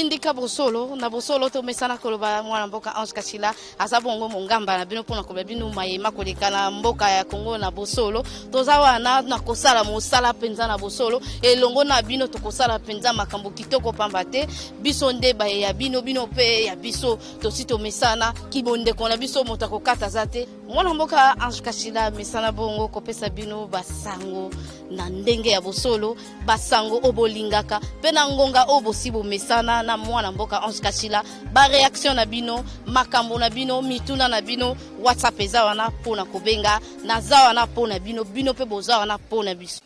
tindika bosolo na bosolo to mesana koloba mwana mboka Ange Kachila azabongo mongamba na bino pona koloba bino mayema koleka na mboka ya Kongo na bosolo tozawa na kosala mosala penza na bosolo elongo na bino tokosala penza makambo kitoko pamba te biso nde ba ya bino pe ya biso tosito mesana kibonde kona biso motako kata zate mwana mboka Ange Kachila mesana bongo kopesa bino basango na ndenge ya bosolo basango obolingaka pe na ngonga obosibo mesana na mwana mboka Ange Kachila ba reaction na bino makambo na bino mituna na bino WhatsApp ezawa na pona kobenga na zawa na pona bino pe bozawa na pona biso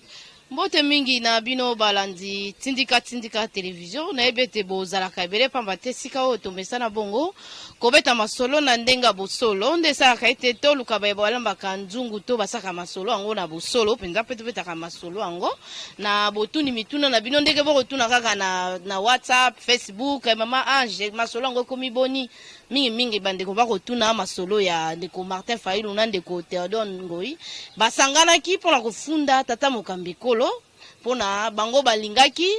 mbote mingi na bino balandi tindika television na ebete bozala kabele pamba te sika o to mesana bongo kobeta masolo na ndenga bosolo nde sala kaite to luka ba balamba kanzungu to basaka masolo ango na bosolo penza pe betaka masolo ango na botuni mituna na bino ndenge boko tuna kaka na WhatsApp Facebook mama Ange masolo ango komi boni mingi bande ko bako tuna masolo ya ndeko Martin Fayulu na ndeko Theodore Ngoi basangana ki pona kufunda tata mokambikolo pona bango balingaki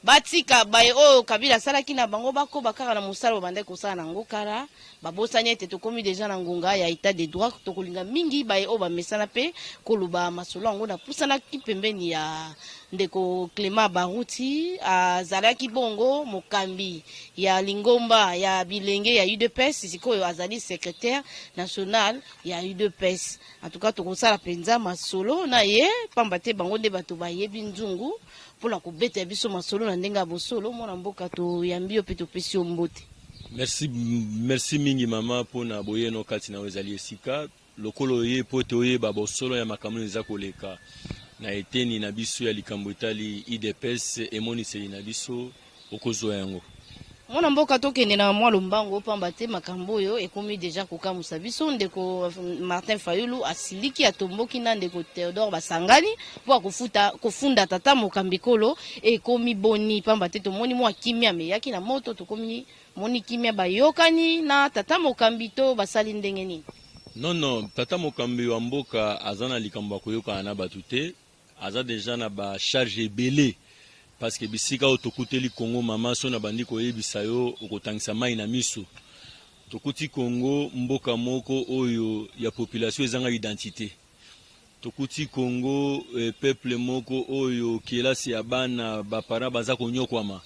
batika bae o kabila salaki na bango bako bakara na musala bande ko sala nango kara babosanya ete tokomi deja na ngonga ya état de droit tokolinga mingi bae o ba mesana pe koluba masolo ango na pusana ki pembeni ya ndeko Clément Baruti azalaki bongo mokambi ya lingomba ya bilenge ya UDPS sikoyo azali secrétaire national ya UDPS en tout cas tokosala penza masolo na ye pamba te bango nde bato bayebi nzungu pona kobeta biso masolo na ndenga bosolo mona mboka to yambio pe to pesi mbote. Merci mingi mama pona boyeno kati na wezali esika lokolo ye pote oye babosolo ya makamuni za koleka na eteni na biso ya likambo etali IDPS emoniseli na biso okozwa yango mwana mboka tokende na mwa lombango pamba te makambo oyo ekomi deja kokamusa biso ndeko Martin Fayulu asiliki atomboki na ndeko Theodore basangani po kofunda tata mokambikolo ekomi boni pamba te tomoni mwa kimia meyaki na moto tokomi moni kimia bayokani na tata mokambito basali ndenge nini. Non, tata mokambi wa mboka azana likambo koyoka na batu te aza deja na ba charge belé parce que bisika o tokuteli Congo mama so na bandi ko yebisa yo okotangisa mai na miso tokuti Congo mboka moko oyo ya population ezanga identité tokuti Congo peuple moko oyo kelasi ya bana ba para baza konyokwama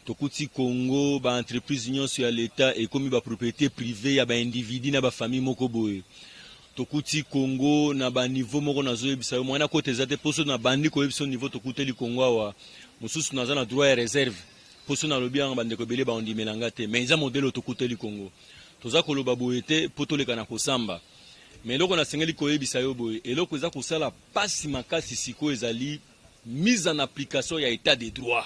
tokuti Congo ba entreprise nyonso ya l'état et comme ba propriété privée ya ba individu na ba famille moko boye tokuti Congo na ba niveau moko nazo yebisa yo mwana kote zate poso na bandi ko yebisa niveau tokuteli Congo awa mususu naza na droit ya réserve poso na lobi anga bande ko bele ba ondimelanga te mais za modèle tokuteli Congo toza koloba boye te potoleka na kosamba mais loko na sengeli ko yebisa yo boye eloko eza kosala pasi makasi siko ezali mise en application ya état de droit.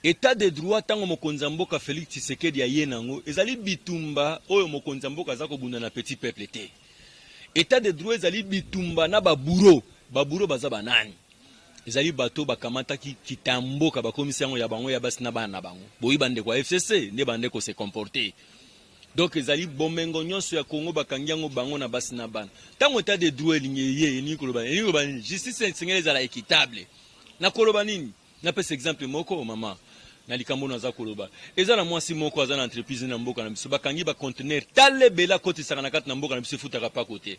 État de droit tango mokonza mboka Félix Tshisekedi ya yenango ezali bitumba oyo mokonza mboka za kobunda na petit peuple te. État de droit ezali bitumba na baburo baza banani. Ezali bato bakamata ki kitamboka bakomisi yango ya bango ya basi na bana bango. Boyi bande kwa FCC ne bande ko se comporter. Donc ezali bomengo nyonso ya Congo bakangi yango bango na basi na bana. Tango état de droit lingeye ni koloba justice sengele ezala équitable. Na koloba nini? Na pesa exemple moko mama na likambo na za koloba eza na mwasi moko aza na entreprise na mboka na biso bakangi ba conteneur tale bela koti saka na kati na mboka na biso futaka pa kote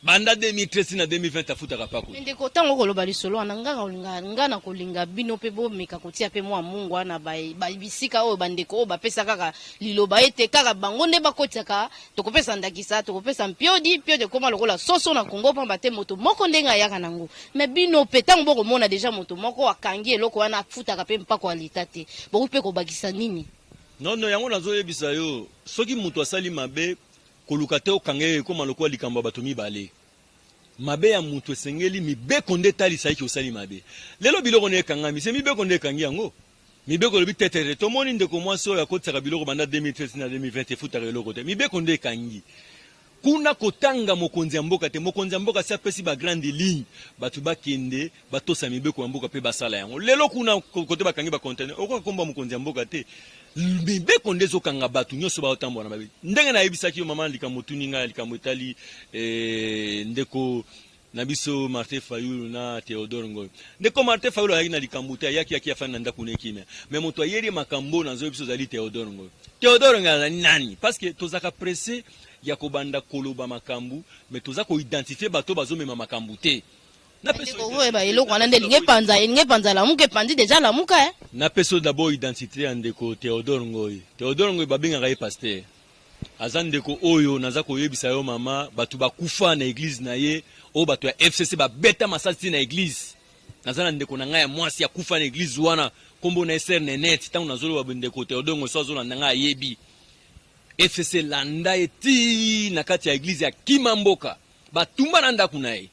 banda 2013 na 2020 afutaka pa kote ndeko tango koloba lisolo na ngana kolinga bino pe bo meka kotia pe mwa mungu na ba bisika oyo bandeko bapesa kaka liloba ete kaka bango nde bakotiaka tokopesa ndakisa tokopesa mpiodi koma lokola soso na Kongo pamba te moto moko ndenga yaka nango me bino pe tango boko mona deja moto moko akangi eloko wana afutaka pe mpako alitate boko pe ko bakisa nini. Non yango nazo yebisa yo soki moto asali mabe koluka te okange koma lokola likambo bato mibale mabe ya mutu esengeli mibe konde tali saiki osali mabe lelo biloko ne kangami se mibe konde kangi yango mibe ko lobi tetere to moni ndeko mwasi oyo akotaka biloko banda 2013 na 2020 futaka eloko te mibe konde kangi kuna kotanga mokonzi ya mboka te mokonzi ya mboka si apesi ba grande ligne batu bakende batosa mibe ko mboka pe basala yango lelo kuna kote bakangi ba conteneur okoka komba mokonzi ya mboka te mibe konde zokanga batu nyonso ba otambo na mabe ndenge na yebisaki yo mama likambo tuninga likambo etali ndeko na biso Martin Fayulu na Théodore Ngoy. Ndeko Martin Fayulu ayaki na likambo te ayaki afana ndako na kimia. Mais moto ayeri makambo na zo biso zali Théodore Ngoy. Théodore Ngoy nani? Parce que tozaka pressé ya kobanda koloba makambu, mais tozaka ko identifier bato bazomema makambu te. Na peso déjà la muka na peso d'abord identité ndeko Théodore Ngoy. Théodore Ngoy babinga pasteur. Azandeko oyo naza koyebisa yo mama batu bakufa na église na ye o batu ya FCC babeta masasi na église. Nazana ndeko na ngai ya mwasi ya kufa na église wana kombo na SR net tangu nazolo ba ndeko Théodore Ngoy sozo na ngai yebi. FCC landa eti na kati ya église ya Kimamboka batumba na ndako na ye.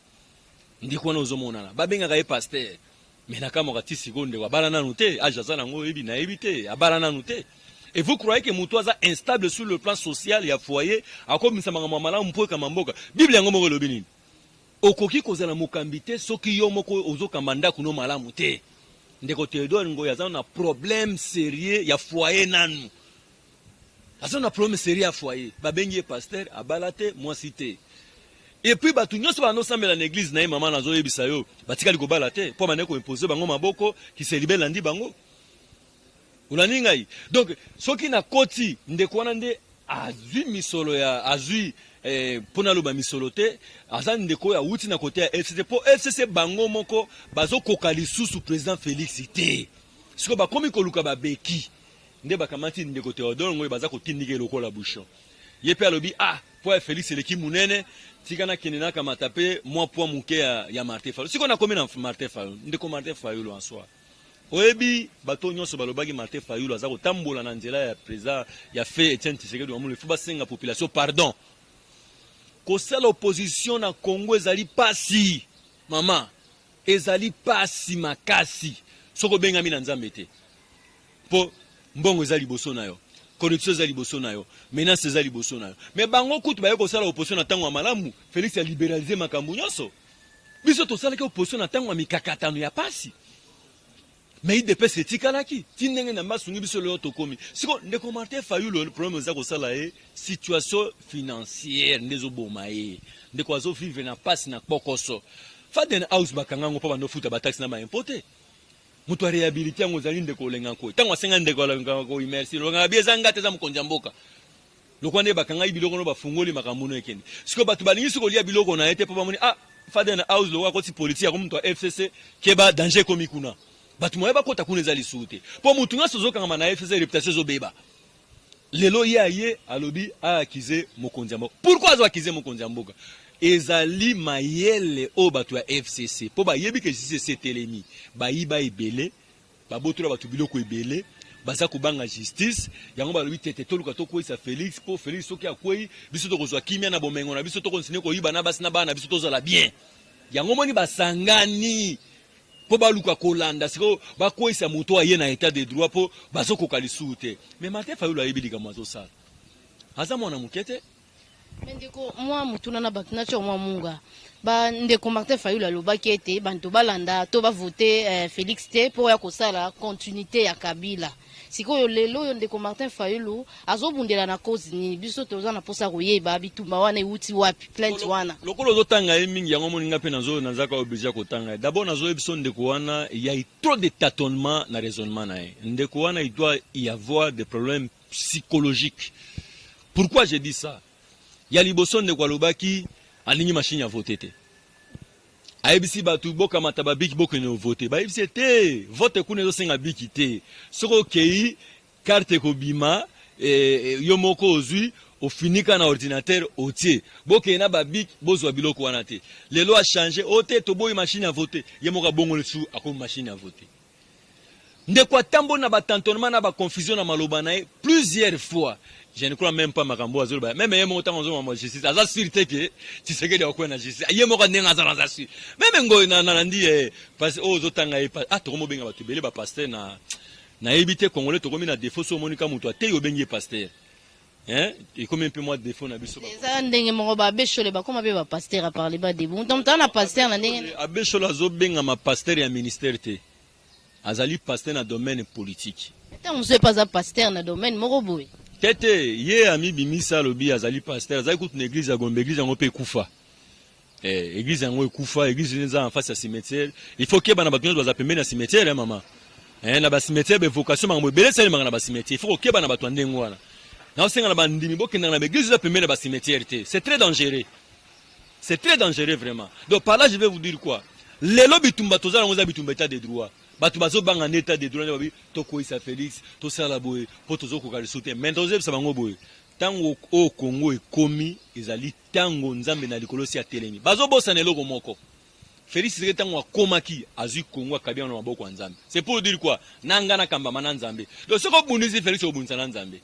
Ndiko na ozomona babenga pasteur. Mais na kama kati seconde wa bala nanu te ajaza nango yebi na yebi te abala nanu te. Et vous croyez que Moutouaza instable sur le plan social et à foyer, à comme ça m'a mamala mpo kamamboka. Bible yango moko lobini. Okoki kozala mokambite soki yo moko ozo kamanda kuno malamu te. Ndeko Théodore Ngoy aza na problème sérieux ya foyer nanu. Aza na problème sérieux ya foyer. Babengi pasteur abalate mwasi te. Et puis batu nyonso ba no sambela na église na ye mama nazo yebisa yo. Batikali ko balate po maneko imposer bango maboko ki se libela ndi bango. Ulaningai. Donc, soki na koti ndeko wana nde azui misolo ya azui pona loba misolo te, azan ndeko ya uti na kote ya FCC po FCC bango moko bazo kokali susu président Félix te. Siko ba komi koluka ba beki. Nde bakamati ndeko Théodore Ngoy baza kotindike lokola bouchon. Yepe alobi po Félix eleki munene tikana kinena kama tape moi po muke ya Martin Fayulu. Siko na komi na Martin Fayulu, ndeko Martin Fayulu en soi. Oebi bato nyonso balobaki Martin Fayulu aza kotambola na nzela ya président ya fait Etienne Tshisekedi wa mulu fuba senga population pardon. Kosala opposition na Congo ezali pasi mama ezali pasi makasi soko benga mina nzambe te. Po mbongo ezali boso na yo. Corruption ezali boso na yo. Menace ezali boso na yo. Mais bango kutu baye kosala opposition na tango ya malamu Félix a libéralisé makambo nyonso. Biso tosala ke opposition na tango ya mikakatano ya pasi. Mais il dépêche tikalaki tinenge na masungi biso le otokomi siko ndeko Martin Fayulu le problème za ko sala situation financière ndezo boma ndeko azo vivre na passe na pokoso faden house bakanga ngo pa bando futa ba taxe na ba importer muto réhabilité ngo zali ndeko lenga ko tango senga ndeko lenga ko merci lo nga bieza ngate za mukonja mboka lokwa ne bakanga ibiloko no bafungoli makambo no ekende siko batu balingi siko lia biloko na ete pa bamoni faden house lo wa ko ti politique ko muto FCC keba danger komikuna batu moye bakota kuna ezali sute po mutu nga sozo kanga na FCC réputation zo beba lelo ye alobi akize mokonzi mboka. Pourquoi azo akize mokonzi mboka? Ezali mayele o batu ya FCC po ba yebi ke CCC telemi ba yiba ebele ba botola batu biloko ebele baza kubanga justice yango balobi tete toluka to koisa Félix po Félix soki akwei biso to kozwa kimia na bomengo na biso to continue ko yiba na basi na bana biso to zala bien yango moni basangani po baluka kolanda siko bakoisa moto aye na état de droit po bazoko kalisute. Mais Martin Fayulu ayebi likambo azosala aza mwana mukete ndeko mwa mutuna na bakina cho mwa munga ba ndeko Martin Fayulu alobaki ete bantu balanda to ba voter Félix te po ya kosala continuité ya Kabila sikoyo lelo yo ndeko Martin Fayulu azobundela na cause ni biso toza na posa koyeba bitumba wana euti wapi plainte wana lokolo zotanga mingi yango moninga pe nazo nazaka obija kotanga d'abord nazo ebiso ndeko wana il y a trop de tâtonnement na raisonnement na ndeko wana il doit y avoir des problèmes psychologiques. Pourquoi je dis ça? Ya liboso ndeko alobaki alingi machine ya voter te aibisi batu boka mataba biki boka ne voter ba ibisi te vote kuna zo senga biki te soko kei carte ko bima yo moko ozui ofinika na ordinateur otie boka na ba biki bozwa biloko wana te lelo a changer ote to boy machine à voter ye moka bongo lesu akomi machine à voter ndeko tambo na ba tantonnement na ba confusion na maloba na plusieurs fois. Je ne crois même pas makambo azoloba même yemo montant ozo ma justice aza sûreté que Tshisekedi akwe na justice yemo ka nenga za za su même ngo na ndi parce ozo tanga tokomo benga batu bele ba pasteur na ebité congolais tokomi na défaut so monika muto te yo bengi pasteur et combien peu moi de défaut na biso ça ndenge mo ba beshole ba koma be ba pasteur a parler ba de bon tant na pasteur na ndenge abeshola zo benga ma pasteur ya ministère te azali pasteur na domaine politique tant on sait pas un pasteur na domaine moko boy tete ye ami bimisa lobi azali pasteur azali kutu na église ya Gombe église yango pe kufa église yango ekufa, église eza en face à cimetière. Il faut que bana bato doit pembeni na cimetière maman. Na ba cimetière be vocation bango belé sele na ba cimetière. Il faut que bana bato ndengo wana. Na osenga na bandimi bokenda na église za pembeni na ba cimetière té. C'est très dangereux. C'est très dangereux vraiment. Donc par là je vais vous dire quoi. Lelo bitumba tozala ngoza bitumba état de droit. Bato bazo banga état de droit babi toko isa Félix, to sala boye, po tozo ko kali sauter. Maintenant ça bango boye. Tango o Congo ekomi ezali tango nzambe na likolo si atelemi. Bazo bosa na eloko moko. Félix c'est tango akomaki azui Congo akabia na maboko ya nzambe. C'est pour dire quoi? Nanga na kamba mana nzambe. Donc ce ko bunisi Félix o bunisa na nzambe.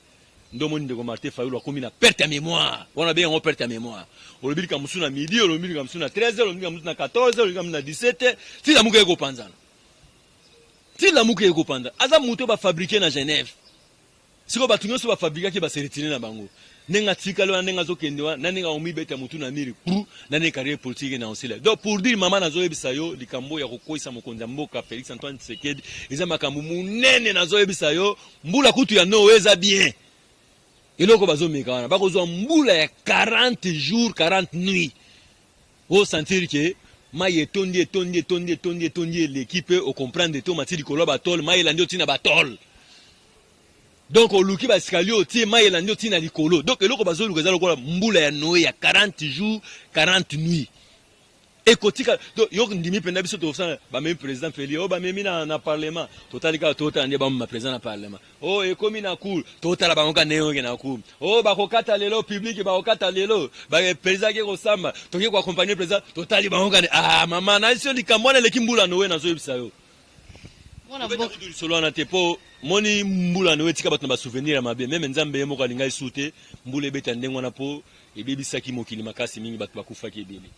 Ndomo ndeko Martin Fayulu akomi na perte ya mémoire. Wana bien on perte ya mémoire. Olobi ka musu na midi, olobi ka musu na 13h, olobi ka musu na 14h, olobi ka musu na 17h. Si la muka eko panzana. Si la muka eko panzana. Aza muto ba fabriquer na Genève. Siko batu nyonso ba fabriquer ki ba se retirer na bango. Nenga tikalo na nenga zokende wa na nenga omi beta mutu na miri kuru na ne carrière politique na osila. Donc pour dire maman na zoyebisa yo likambo ya kokoisa mokonza mboka Félix Antoine Tshisekedi eza makambo munene na zoyebisa yo mbula kutu ya no eza bien. Eloko bazo meka wana bakozwa mbula ya 40 jours 40 nuits. O sentir que maye tondi l'équipe au comprendre to matiri kolo batol maye landi otina batol. Donc au luki ba escalier ti maye landi otina likolo. Donc eloko bazo luka za lokola mbula ya Noé ya 40 jours 40 nuits. Ekotika donc yo ndimi penda biso to fa ba même président Félix o ba memi na parlement totalika tota ndi ba ma président na parlement o ekomi na cour totala ba ngoka neyo na cour o ba kokata lelo public ba kokata lelo ba président ke ko samba toke ko accompagner président totali ba ngoka ah mama na sio likamwana lekimbula nowe na zo yebisa yo mona mboka solo na tepo moni mbula nowe tika bato na ba souvenir ya mabe même nzambe ye moko alinga isute mbula beta ndengo na po ebebisaki mokili makasi mingi bato bakufa ki ebele.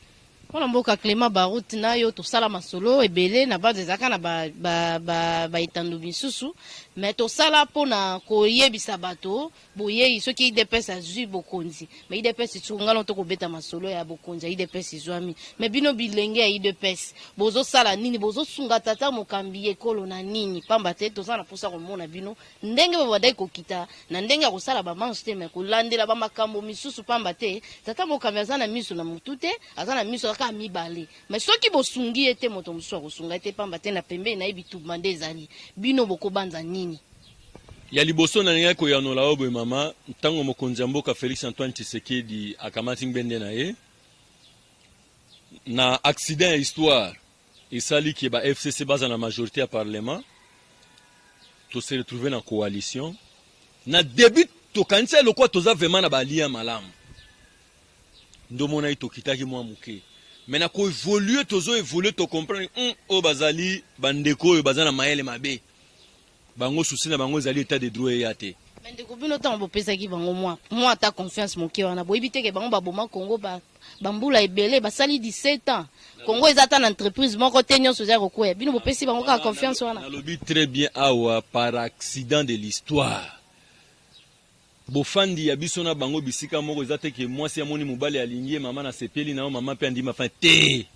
Wana mboka Clément Barut na yo tosala masolo ebele na base ezaka na ba etandu bisusu mais tosala pona koyebisa bato boye soki IDPS azui bokonzi mais IDPS tsunga lonto kobeta masolo ya bokonzi IDPS izwami mais bino bilenge ya IDPS bozo sala nini bozo sunga tata mokambi ekolo na nini pamba te tosala posa komona bino ndenge babadai kokita na ndenge ko sala ba manste mais kolandela ba makambo misusu pamba te tata mokambi azana miso na mutute azana miso ka mibale mais soki bosungi ete moto musu kosunga ete pamba te na pembe na ibitu mande ezali bino bokobanza nini ya liboso na ninga ko yanola obo mama ntango mokonzi mboka Félix Antoine Tshisekedi akamati ngende na ye na accident ya histoire esali ki ba FCC baza na majorité ya parlement to se retrouver na coalition na début to kanisa lokwa toza vraiment na balia malamu ndomona itokitaki mwa muke mais na ko évoluer tozo évoluer to comprendre o bazali bandeko bazana maele mabe bango souci na bango zali état de droit yate mais ndeko bino tant bo pesa ki bango moi ta confiance moke wana bo ibite ke bango baboma Congo ba bambula ebele basali 17 ans Congo ezata na entreprise moko tenyo soza kokoya bino bo pesi bango ka confiance wana na lobi très bien awa par accident de l'histoire bofandi ya biso na bango bisika moko ezate ke mwasi ya moni mobale alingie mama na sepeli na mama pe andima fa te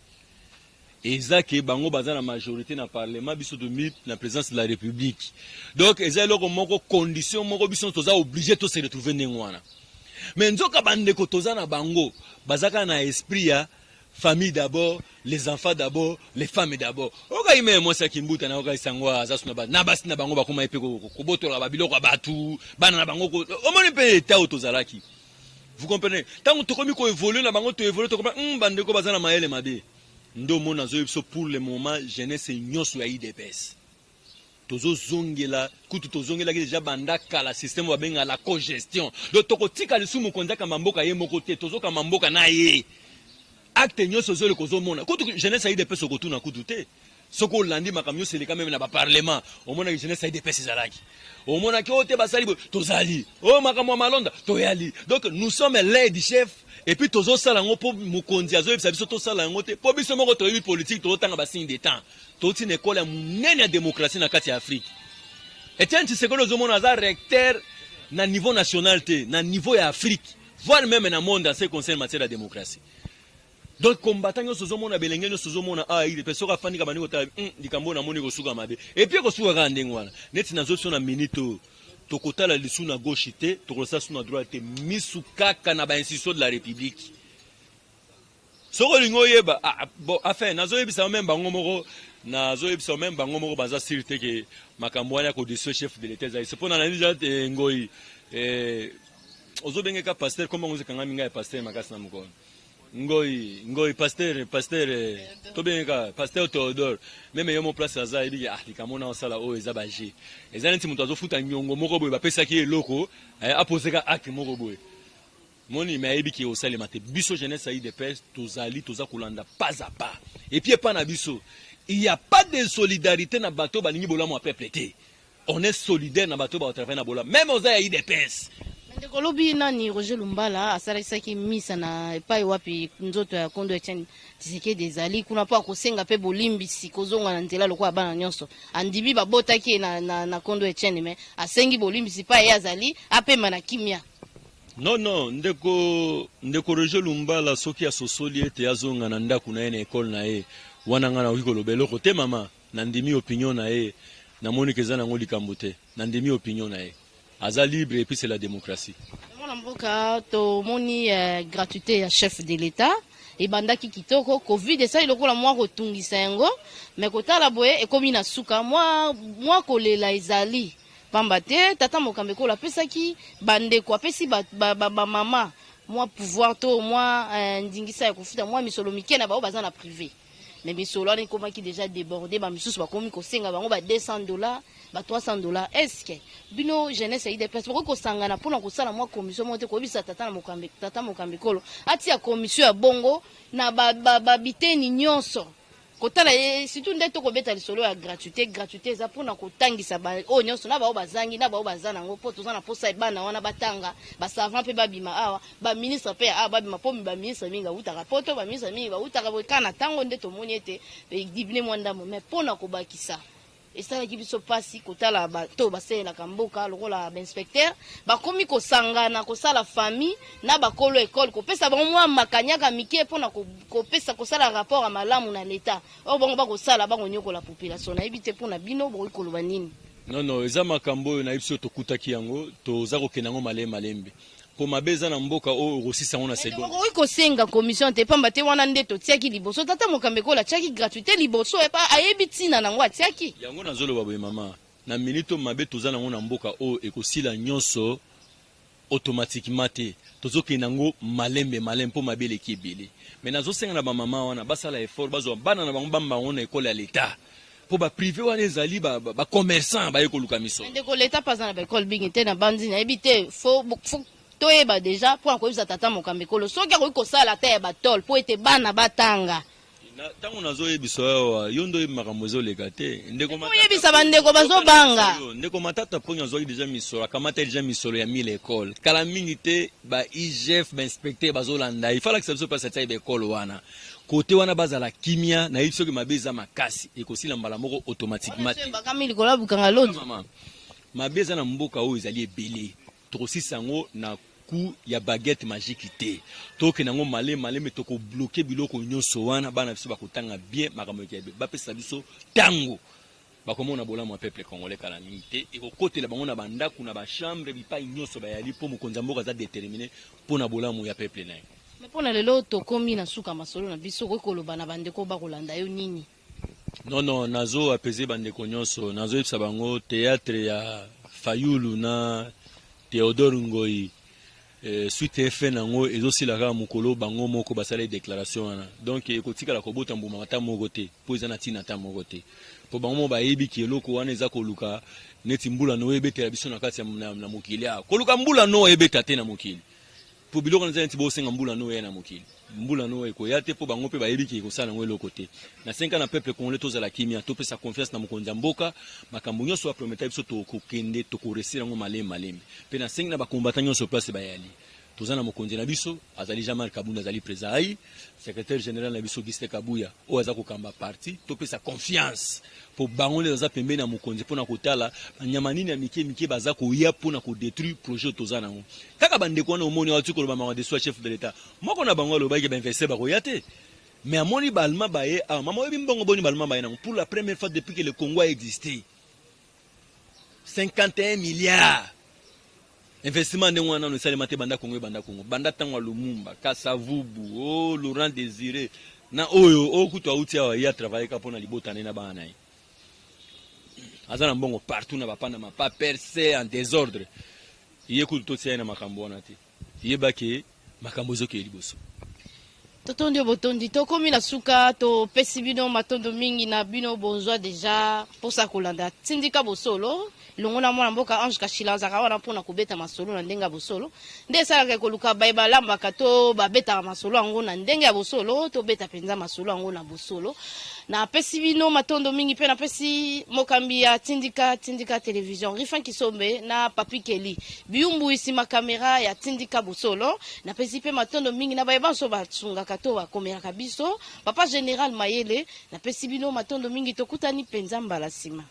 ezake bango baza na majorité na parlement biso de na présidence de la République donc ezali loko moko condition moko biso toza obligé to se retrouver nengwana mais nzoka bandeko toza na bango bazaka na esprit ya famille d'abord les enfants d'abord les femmes d'abord oka ime mwasi ya kimbuta na oka isangwa azasuna ba na basi na bango bakoma epe ko botola ba biloko batu bana na bango ko omoni pe eta otozalaki vous comprenez tant to komi ko évoluer na bango to évoluer to comprendre bandeko baza na maele mabe ndo mona zo yebso pour le moment jeunesse nyonso ya IDPS tozo zongela kutu tozongela ki déjà bandaka la système wa benga la cogestion donc toko tika lisumu konzaka mamboka ye moko te tozo ka mamboka na ye acte nyonso zo le kozo mona kutu jeunesse ya IDPS okotuna kutu te soko landi makamyo seleka même na ba parlement o mona jeunesse ya IDPS zalaki o mona ki ote basali tozali o makamwa malonda toyali donc nous sommes les du chef et puis tozo sala ngo po mukonzi azo yebisa biso to sala ngo te po biso moko toyebi politique to tanga ba signe de temps to tina école ya munene ya démocratie na kati ya Afrique Etienne Tshisekedi zo mona za recteur na niveau national te na niveau ya Afrique voire même na monde en ce qui concerne matière de démocratie donc combattant yo sozo mona belenge yo sozo mona il pe soka fani ka bani ko ta likambo na moni ko suka mabe et puis ko suka ka ndengwana neti na zo so na minute tokotala lisu na gauche te tokosa su na droite te misu kaka na ba institution de la République soko lingo yeba bon enfin nazo yebisa même bango moko nazo yebisa même bango moko baza sûreté que makambo wana ko dessus chef de l'état c'est pour na nija ngoi ozo bengeka pasteur comme on kanga minga pasteur makasi na mukolo ngoi pasteur to bengeka pasteur Théodore même yo mo place aza ebi likamona osala o eza baje eza nti muto azofuta nyongo moko boye bapesa ki eloko aposeka acte moko boye moni mayebi ki osalema te biso jeunesse ayi de pes tozali toza kolanda pas à pas et puis pas na biso il y a pas de solidarité na bato balingi bolamu a peuple te on est solidaire na bato ba travailler na bola même oza ayi de pes ndeko lobi nani Roger Lumbala asalaki misa na epai wapi nzoto ya Kondo Etienne Tshisekedi ezali kuna po akosenga pe bolimbisi kozonga na nzela lokwa bana nyonso andibi babotaki na Kondo Etienne mais asengi bolimbisi pa ye azali apema na kimia. Non, ndeko Roger Lumbala soki asosoli ete azonga na ndaku na ye na école na ye wana ngana wikoloba eloko te mama nandimi opinion na ye namoni keza nango likambo te nandimi opinion na ye aza libre et puis c'est la démocratie. Mwana mboka to moni gratuité ya chef de l'état ebandaki kitoko covid esa ilokola mwa kotungisa yango mais kotala boye ekomi na suka mwa kolela ezali pamba te tata mokambe kola pesaki bandeko apesi ba mama mwa pouvoir to mwa ndingisa ya kofuta mwa misolo mike na bao baza na privé mais misolo ani komaki déjà débordé ba misusu bakomi kosenga bango ba $200 ba $300 est-ce que bino jeunesse a des personnes ko sangana pona ko sala mwa commission mote ko bisa tata mokambe kolo ati ya commission ya bongo na ba biteni nyonso kotala surtout ndeto ko beta lisolo ya gratuité za pona ko tangisa ba o nyonso na ba bazangi na ba bazana ngo poto za na posa bana wana batanga ba savant pe babima awa ba ministre pe babima po ba ministre minga utaka poto ba ministre minga utaka bokana tango ndeto moni ete be dibine mwanda mo mais pona ko bakisa esala kibiso pasi kotala bato basela kamboka lokola ba inspecteur bakomi ko sangana ko sala famille na bakolo école ko pesa ba mwa makanyaka mike pona ko pesa ko sala rapport à malamu na l'état o bongo ba ko sala ba ngonyoko la population na ebite pona bino bo ikoloba nini. Non eza makambo na biso tokutaki yango toza ko kenango malembe po mabeza na mboka o rosisa ngona seconde ko kosenga commission te pamba te wana ndeto tiaki liboso tata mokambe kola tiaki gratuité liboso e pa ayebi tina nango atiaki yango nazoloba boye mama na minito mabe toza nango na mboka o ekosila nyonso automatiquement te tozoki nango malembe po mabele kibele mais nazosenga na ba mama wana basala effort bazo bana na bango bamba ngona école ya l'état po ba privé wana ezali ba commerçant ba ekoluka miso ndeko l'état pas na ba école big te na bandi na ebite faut toyeba déjà pour akoyebisa tata mokambe kolo soki akoki kosala te ya batole po ete bana batanga ntango nazoyebisa awa yo ndo makambo ezoleka te oyebisa bandeko bazobanga ndeko matata mponyo azwaki deja misolo akamata deja misolo ya 1000 école kala mingi te ba igf bainspecteur bazolanda ifalakisa biso mpasi atia baekole wana kote wana bazala kimia na yebi soki mabe eza makasi ekosila mbala moko automatiquement mabe eza na mboka oyo ezali ebele tokosisa yango na ku ya baguette magique te toke nango maleme toko bloquer biloko nyonso wana bana biso bakotanga bien makambo ya be bapesa biso tango bakomona bolamu ya peuple congolais kala mingi te ekokotela bango na bandaku na bachambre bipai nyonso bayali po mokonzi mboka aza déterminé mpona bolamu ya peuple naye mais mpona lelo tokomi na suka masolo na biso kokoloba na bandeko bakolanda yo nini. Non nazo apaiser bandeko nyonso nazo yebisa bango théâtre ya Fayulu na Théodore Ngoi suite efe nango ezosila kaka mokolo bango moko basala déclaration wana donc ekotikala kobota mbuma ata moko te po eza na ntina ata moko te po bango mo bayebi ki eloko wana eza koluka neti mbula no ebetela biso na kati na mokili koluka mbula no ebeta te na mokili po biloko na neti bosenga mbula no ya na mokili mbula no ekoya te po bango pe bayebi ki ekosala ngo eloko te na 5 ans na peuple congolais tozala kimia topesa confiance na mokonzi mboka makambo nyonso aprometa biso tokokende tokoresila ngo maleme pe na 5 na bakombata nyonso place bayali toza na mokonzi na biso azali Jean-Marc Kabunda azali président ai secrétaire général na biso Gisle Kabuya o aza kokamba parti topesa confiance po bango le za pembeni na mokonzi pona kotala nyama nini ya mike baza koya pona ko détruire projet toza nango kaka bandeko wana omoni watu koloba mama de soit chef de l'état moko na bango lo baike investir ba koya te mais amoni balma baye mama oyebi mbongo boni balma baye nango pour la première fois depuis que le Congo a existé 51 milliards investissement ndenge wana no salema te banda Congo banda tangwa Lumumba Kasavubu oh Laurent Désiré na oyo okutu auti awa ya travailler ka pona libota na bana yi azana mbongo partout na bapanda ma percé en désordre yekutu to tia na makambo wana te yebake makambo zoke liboso totondi botondi tokomi na suka to pesi bino matondo mingi na bino bonzwa deja posa kolanda tindika bosolo longona mwana mboka Ange Kachila azaka wana mpona kobeta masolo na ndenga bosolo nde esalaka koluka bayeba lambaka to babetaka masolo yango na ndenge ya bosolo to beta penza masolo yango na bosolo na pesi bino matondo mingi pe na pesi mokambi ya tindika television Rifan Kisombe na Papi Kelly biumbu isima kamera ya tindika bosolo na pesi pe matondo mingi na bayeba so batungaka to bakomeraka biso papa général Mayele na pesi bino matondo mingi tokutani penza mbala sima.